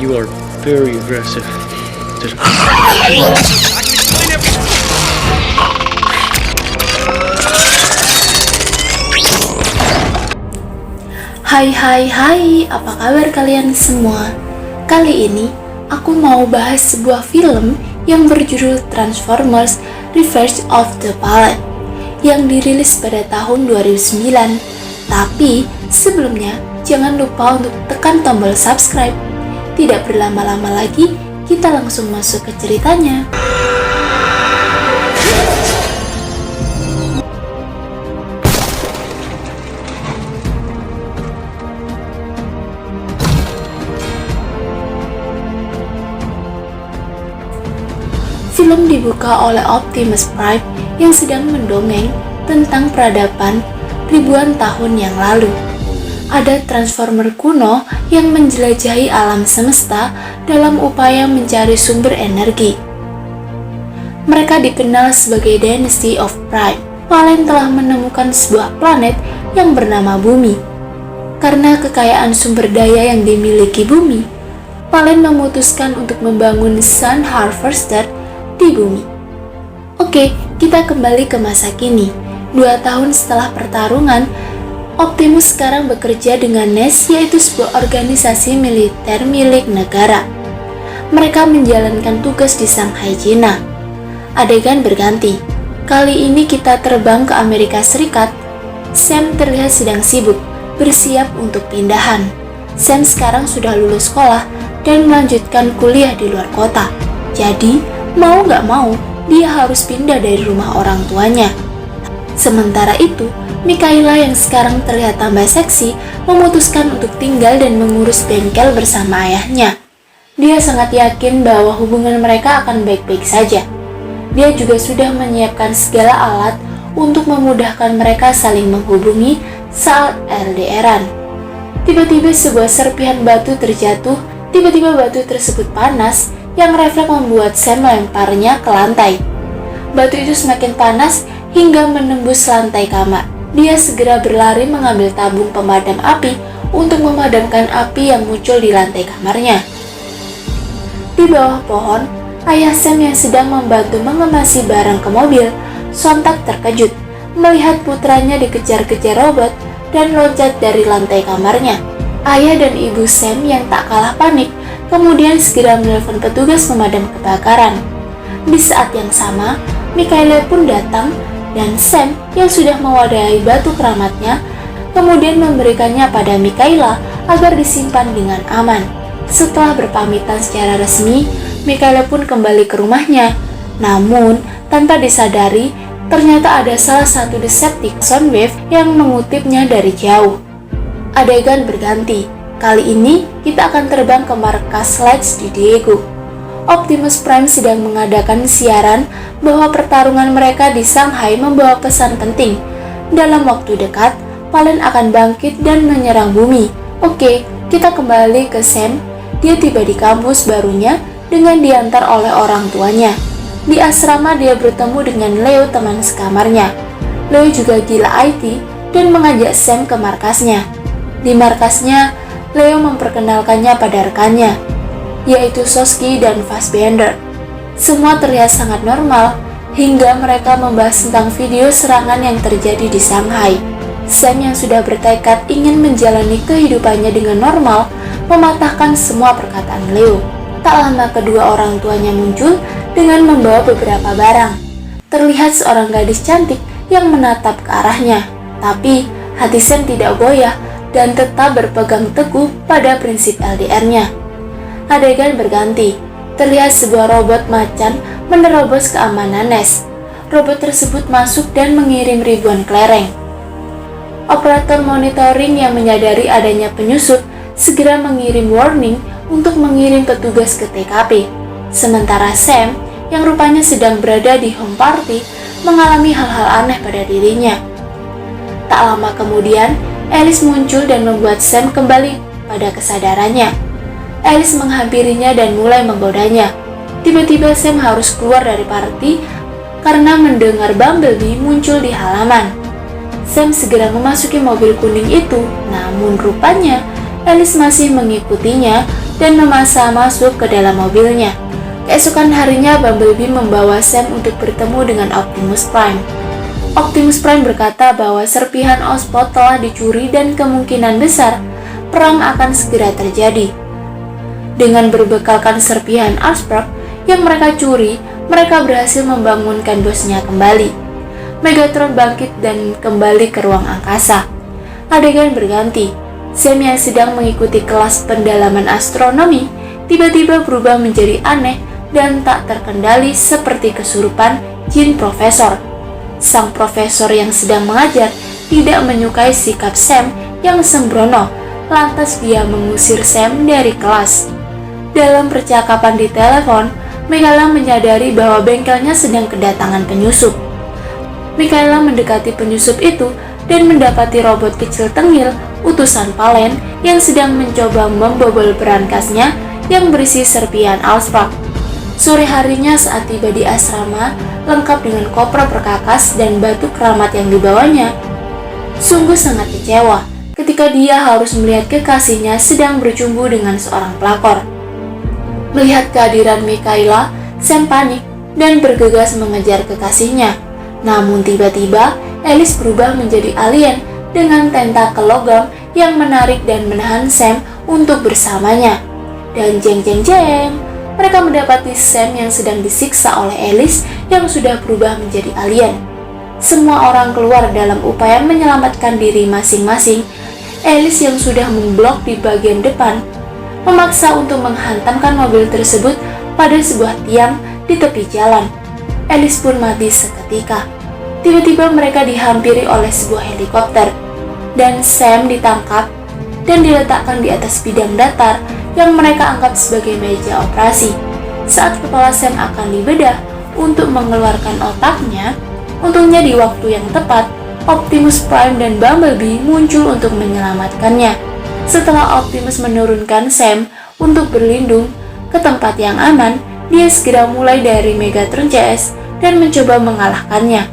You are very aggressive. Hai, apa kabar kalian semua? Kali ini aku mau bahas sebuah film yang berjudul Transformers: Revenge of the Fallen yang dirilis pada tahun 2009. Tapi sebelumnya jangan lupa untuk tekan tombol subscribe. Tidak berlama-lama lagi, kita langsung masuk ke ceritanya. Film dibuka oleh Optimus Prime yang sedang mendongeng tentang peradaban ribuan tahun yang lalu. Ada Transformer kuno yang menjelajahi alam semesta dalam upaya mencari sumber energi. Mereka dikenal sebagai Dynasty of Prime. Fallen telah menemukan sebuah planet yang bernama Bumi. Karena kekayaan sumber daya yang dimiliki Bumi, Fallen memutuskan untuk membangun Sun Harvester di Bumi. Oke, kita kembali ke masa kini. 2 tahun setelah pertarungan, Optimus sekarang bekerja dengan NES, yaitu sebuah organisasi militer milik negara. Mereka menjalankan tugas di Shanghai, China. Adegan berganti. Kali ini kita terbang ke Amerika Serikat. Sam terlihat sedang sibuk, bersiap untuk pindahan. Sam sekarang sudah lulus sekolah dan melanjutkan kuliah di luar kota. Jadi, mau gak mau, dia harus pindah dari rumah orang tuanya. Sementara itu, Mikaela yang sekarang terlihat tambah seksi memutuskan untuk tinggal dan mengurus bengkel bersama ayahnya. Dia sangat yakin bahwa hubungan mereka akan baik-baik saja. Dia juga sudah menyiapkan segala alat untuk memudahkan mereka saling menghubungi saat LDRan. Tiba-tiba sebuah serpihan batu terjatuh, tiba-tiba batu tersebut panas yang refleks membuat Sam melemparnya ke lantai. Batu itu semakin panas hingga menembus lantai kamar. Dia segera berlari mengambil tabung pemadam api untuk memadamkan api yang muncul di lantai kamarnya. Di bawah pohon, ayah Sam yang sedang membantu mengemasi barang ke mobil sontak terkejut melihat putranya dikejar-kejar robot dan loncat dari lantai kamarnya. Ayah dan ibu Sam yang tak kalah panik kemudian segera menelpon petugas pemadam kebakaran. Di saat yang sama, Mikaela pun datang dan Sam yang sudah mewadahi batu keramatnya kemudian memberikannya pada Mikaela agar disimpan dengan aman. Setelah berpamitan secara resmi, Mikaela pun kembali ke rumahnya. Namun, tanpa disadari, ternyata ada salah satu Decepticon Soundwave yang mengutipnya dari jauh. Adegan berganti. Kali ini kita akan terbang ke markas Lex di Diego. Optimus Prime sedang mengadakan siaran bahwa pertarungan mereka di Shanghai membawa pesan penting. Dalam waktu dekat, Fallen akan bangkit dan menyerang bumi. Oke, kita kembali ke Sam. Dia tiba di kampus barunya dengan diantar oleh orang tuanya. Di asrama dia bertemu dengan Leo, teman sekamarnya. Leo juga gila IT dan mengajak Sam ke markasnya. Di markasnya, Leo memperkenalkannya pada rekannya, yaitu Soski dan Fassbender. Semua terlihat sangat normal, hingga mereka membahas tentang video serangan yang terjadi di Shanghai. Sam yang sudah bertekad ingin menjalani kehidupannya dengan normal, mematahkan semua perkataan Leo. Tak lama kedua orang tuanya muncul dengan membawa beberapa barang. Terlihat seorang gadis cantik yang menatap ke arahnya, tapi hati Sam tidak goyah dan tetap berpegang teguh pada prinsip LDR-nya. Adegan berganti. Terlihat sebuah robot macan menerobos keamanan NES. Robot tersebut masuk dan mengirim ribuan kelereng. Operator monitoring yang menyadari adanya penyusup segera mengirim warning untuk mengirim petugas ke TKP. Sementara Sam, yang rupanya sedang berada di home party, mengalami hal-hal aneh pada dirinya. Tak lama kemudian, Alice muncul dan membuat Sam kembali pada kesadarannya. Alice menghampirinya dan mulai menggodanya. Tiba-tiba Sam harus keluar dari party karena mendengar Bumblebee muncul di halaman. Sam segera memasuki mobil kuning itu, namun rupanya Alice masih mengikutinya dan memaksa masuk ke dalam mobilnya. Keesokan harinya, Bumblebee membawa Sam untuk bertemu dengan Optimus Prime. Optimus Prime berkata bahwa serpihan Ozpod telah dicuri dan kemungkinan besar perang akan segera terjadi. Dengan berbekalkan serpihan Ozpod yang mereka curi, mereka berhasil membangunkan bosnya kembali. Megatron bangkit dan kembali ke ruang angkasa. Adegan berganti. Sam yang sedang mengikuti kelas pendalaman astronomi tiba-tiba berubah menjadi aneh dan tak terkendali seperti kesurupan jin profesor. Sang profesor yang sedang mengajar tidak menyukai sikap Sam yang sembrono, lantas dia mengusir Sam dari kelas. Dalam percakapan di telepon, Mikaela menyadari bahwa bengkelnya sedang kedatangan penyusup. Mikaela mendekati penyusup itu dan mendapati robot kecil tengil utusan Palen yang sedang mencoba membobol berangkasnya yang berisi serpihan Allspark. Sore harinya saat tiba di asrama, lengkap dengan koper perkakas dan batu keramat yang dibawanya, sungguh sangat kecewa ketika dia harus melihat kekasihnya sedang bercumbu dengan seorang pelakor. Melihat kehadiran Mikaela, Sam panik dan bergegas mengejar kekasihnya. Namun tiba-tiba, Alice berubah menjadi alien dengan tentakel logam yang menarik dan menahan Sam untuk bersamanya. Dan jeng, mereka mendapati Sam yang sedang disiksa oleh Alice yang sudah berubah menjadi alien. Semua orang keluar dalam upaya menyelamatkan diri masing-masing. Alice yang sudah memblok di bagian depan memaksa untuk menghantamkan mobil tersebut pada sebuah tiang di tepi jalan. Alice pun mati seketika. Tiba-tiba mereka dihampiri oleh sebuah helikopter, dan Sam ditangkap dan diletakkan di atas bidang datar yang mereka anggap sebagai meja operasi. Saat kepala Sam akan dibedah untuk mengeluarkan otaknya, untungnya di waktu yang tepat, Optimus Prime dan Bumblebee muncul untuk menyelamatkannya. Setelah Optimus menurunkan Sam untuk berlindung ke tempat yang aman, dia segera mulai dari Megatron CS dan mencoba mengalahkannya.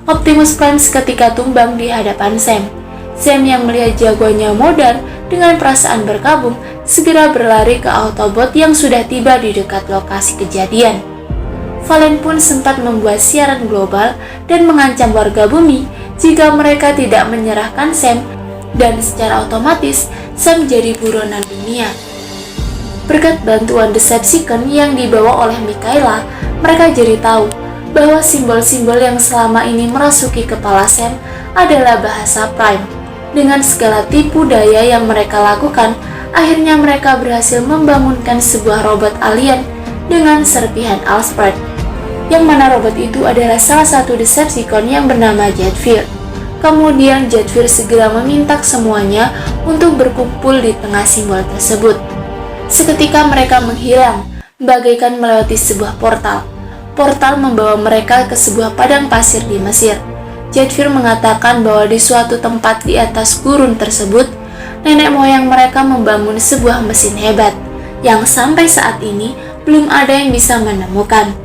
Optimus Prime seketika tumbang di hadapan Sam. Sam yang melihat jagoannya modar dengan perasaan berkabung segera berlari ke Autobot yang sudah tiba di dekat lokasi kejadian. Valen pun sempat membuat siaran global dan mengancam warga bumi jika mereka tidak menyerahkan Sam, dan secara otomatis Sam jadi buronan dunia. Berkat bantuan Decepticon yang dibawa oleh Mikaela, mereka jadi tahu bahwa simbol-simbol yang selama ini merasuki kepala Sam adalah bahasa Prime. Dengan segala tipu daya yang mereka lakukan, akhirnya mereka berhasil membangunkan sebuah robot alien dengan serpihan Allspark, yang mana robot itu adalah salah satu Decepticon yang bernama Jetfear. Kemudian Jetfear segera meminta semuanya untuk berkumpul di tengah simbol tersebut. Seketika mereka menghilang, bagaikan melewati sebuah portal. Portal membawa mereka ke sebuah padang pasir di Mesir. Jetfear mengatakan bahwa di suatu tempat di atas gurun tersebut, nenek moyang mereka membangun sebuah mesin hebat yang sampai saat ini belum ada yang bisa menemukan.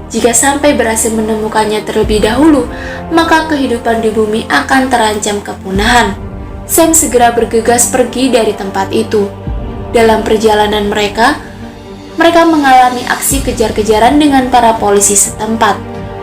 Jika sampai berhasil menemukannya terlebih dahulu, maka kehidupan di bumi akan terancam kepunahan. Sam segera bergegas pergi dari tempat itu. Dalam perjalanan mereka mengalami aksi kejar-kejaran dengan para polisi setempat.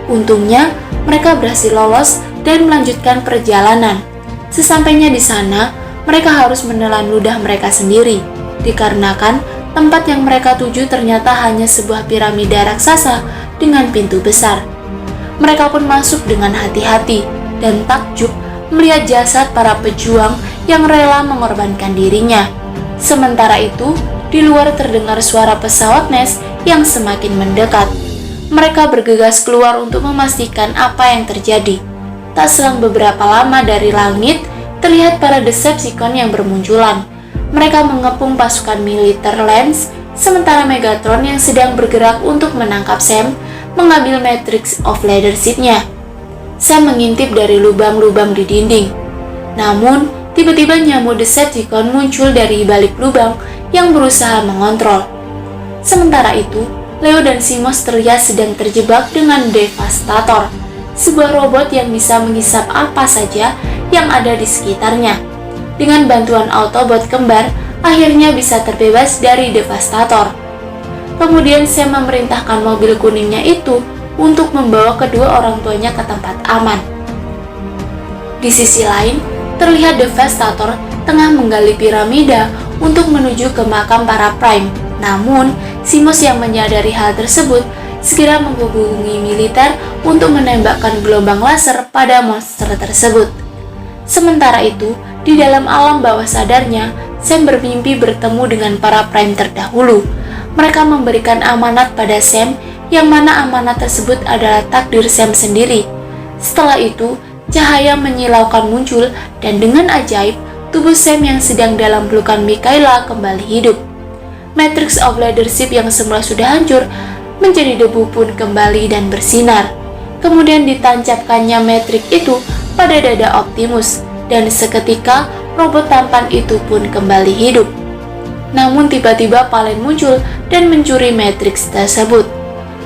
Untungnya, mereka berhasil lolos dan melanjutkan perjalanan. Sesampainya di sana, mereka harus menelan ludah mereka sendiri, dikarenakan tempat yang mereka tuju ternyata hanya sebuah piramida raksasa dengan pintu besar. Mereka pun masuk dengan hati-hati dan takjub melihat jasad para pejuang yang rela mengorbankan dirinya. Sementara itu, di luar terdengar suara pesawat Nest yang semakin mendekat. Mereka bergegas keluar untuk memastikan apa yang terjadi. Tak selang beberapa lama dari langit, terlihat para Decepticon yang bermunculan. Mereka mengepung pasukan militer Lance, sementara Megatron yang sedang bergerak untuk menangkap Sam mengambil Matrix of Leadership-nya. Sam mengintip dari lubang-lubang di dinding. Namun, tiba-tiba nyamuk Decepticon muncul dari balik lubang yang berusaha mengontrol. Sementara itu, Leo dan Simos terlihat sedang terjebak dengan Devastator, sebuah robot yang bisa menghisap apa saja yang ada di sekitarnya. Dengan bantuan Autobot kembar, akhirnya bisa terbebas dari Devastator. Kemudian Sam memerintahkan mobil kuningnya itu untuk membawa kedua orang tuanya ke tempat aman. Di sisi lain, terlihat Devastator tengah menggali piramida untuk menuju ke makam para Prime. Namun, Simos yang menyadari hal tersebut segera menghubungi militer untuk menembakkan gelombang laser pada monster tersebut. Sementara itu, di dalam alam bawah sadarnya, Sam bermimpi bertemu dengan para Prime terdahulu. Mereka memberikan amanat pada Sam, yang mana amanat tersebut adalah takdir Sam sendiri. Setelah itu, cahaya menyilaukan muncul dan dengan ajaib, tubuh Sam yang sedang dalam pelukan Mikaela kembali hidup. Matrix of Leadership yang semula sudah hancur menjadi debu pun kembali dan bersinar. Kemudian ditancapkannya Matrix itu pada dada Optimus, dan seketika robot tampan itu pun kembali hidup. Namun tiba-tiba Palen muncul dan mencuri Matrix tersebut.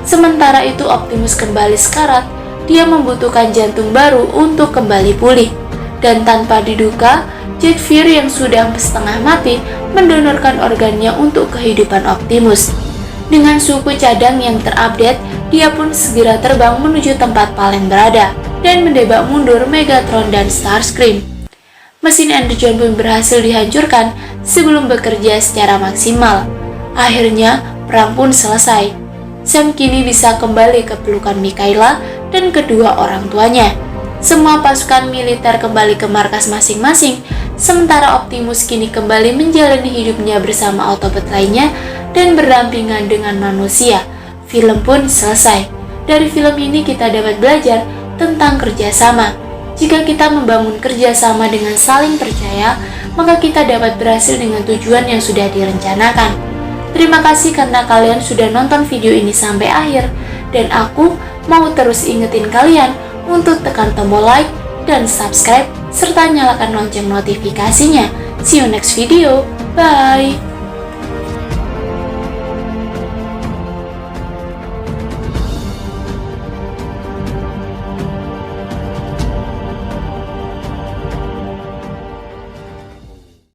Sementara itu Optimus kembali sekarat, dia membutuhkan jantung baru untuk kembali pulih. Dan tanpa diduga, Jet Fear yang sudah setengah mati mendonorkan organnya untuk kehidupan Optimus. Dengan suku cadang yang terupdate, dia pun segera terbang menuju tempat Palen berada dan mendebak mundur Megatron dan Starscream. Mesin Energon pun berhasil dihancurkan sebelum bekerja secara maksimal. Akhirnya, perang pun selesai. Sam kini bisa kembali ke pelukan Mikaela dan kedua orang tuanya. Semua pasukan militer kembali ke markas masing-masing, sementara Optimus kini kembali menjalani hidupnya bersama Autobot lainnya dan berdampingan dengan manusia. Film pun selesai. Dari film ini kita dapat belajar tentang kerjasama. Jika kita membangun kerjasama dengan saling percaya, maka kita dapat berhasil dengan tujuan yang sudah direncanakan. Terima kasih karena kalian sudah nonton video ini sampai akhir, dan aku mau terus ingetin kalian untuk tekan tombol like dan subscribe serta nyalakan lonceng notifikasinya. See you next video. Bye.